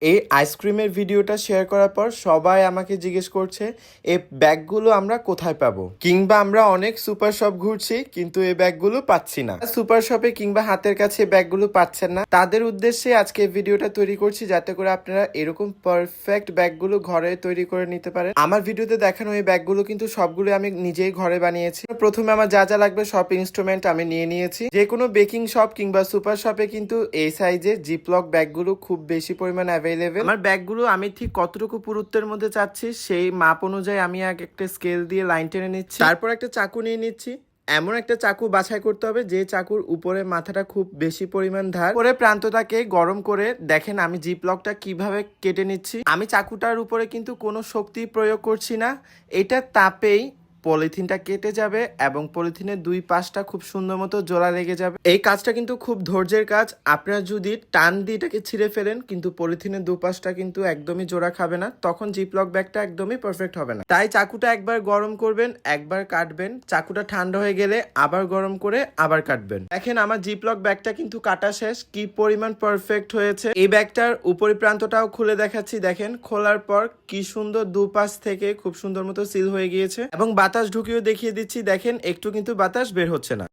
এই আইসক্রিমের ভিডিওটা শেয়ার করার পর সবাই আমাকে জিজ্ঞেস করছে এই ব্যাগগুলো আমরা কোথায় পাবো, কিংবা আমরা অনেক সুপার শপ ঘুরছি কিন্তু এই ব্যাগগুলো পাচ্ছি না। সুপার শপে কিংবা হাতের কাছে ব্যাগগুলো পাচ্ছেন না, তাদের উদ্দেশ্যে আজকে এই ভিডিওটা তৈরি করছি যাতে করে আপনারা এরকম পারফেক্ট ব্যাগগুলো ঘরে তৈরি করে নিতে পারেন। আমার ভিডিওতে দেখানো এই ব্যাগগুলো কিন্তু সবগুলো আমি নিজেই ঘরে বানিয়েছি। প্রথমে আমার যা যা লাগবে সব ইনস্ট্রুমেন্ট আমি নিয়ে নিয়েছি। যে কোনো বেকিং শপ কিংবা সুপার শপে কিন্তু এই সাইজের জিপলক ব্যাগগুলো খুব বেশি পরিমাণে অ্যাভেলেবেল। আমার ব্যাগগুলো আমি ঠিক কতটুকু পুরুত্বের মধ্যে চাচ্ছি সেই মাপ অনুযায়ী আমি আগে একটা স্কেল দিয়ে লাইন টেনে নিচ্ছি, তারপর একটা চাকু নিয়ে নিচ্ছি। এমন একটা চাকু বাছাই করতে হবে যে চাকুর উপরে মাথাটা খুব বেশি পরিমাণ ধার, পরে প্রান্তটাকে গরম করে দেখেন আমি জিপলকটা কিভাবে কেটে নিচ্ছি। আমি চাকুটার উপরে কিন্তু কোনো শক্তি প্রয়োগ করছি না, এটা তাপেই পলিথিনটা কেটে যাবে এবং পলিথিনের দুই পাশটা খুব সুন্দর মতো জোড়া লেগে যাবে। এই কাজটা কিন্তু খুব ধৈর্যের কাজ। আপনারা যদি টান দিয়ে এটাকে ছিঁড়ে ফেলেন কিন্তু পলিথিনের দুপাশটা কিন্তু একদমই জোড়া খাবে না, তখন জিপলক ব্যাগটা একদমই পারফেক্ট হবে না। তাই চাকুটা একবার গরম করবেন, একবার কাটবেন, চাকুটা ঠান্ডা হয়ে গেলে আবার গরম করে আবার কাটবেন। দেখেন আমার জিপলক ব্যাগটা কিন্তু কাটা শেষ, কি পরিমাণ পারফেক্ট হয়েছে। এই ব্যাগটার উপরি প্রান্তটাও খুলে দেখাচ্ছি, দেখেন খোলার পর কি সুন্দর দুপাশ থেকে খুব সুন্দর মতো সিল হয়ে গিয়েছে এবং বাতাস ঢুকিয়েও দেখিয়ে দিচ্ছি, দেখেন একটু কিন্তু বাতাস বের হচ্ছে না।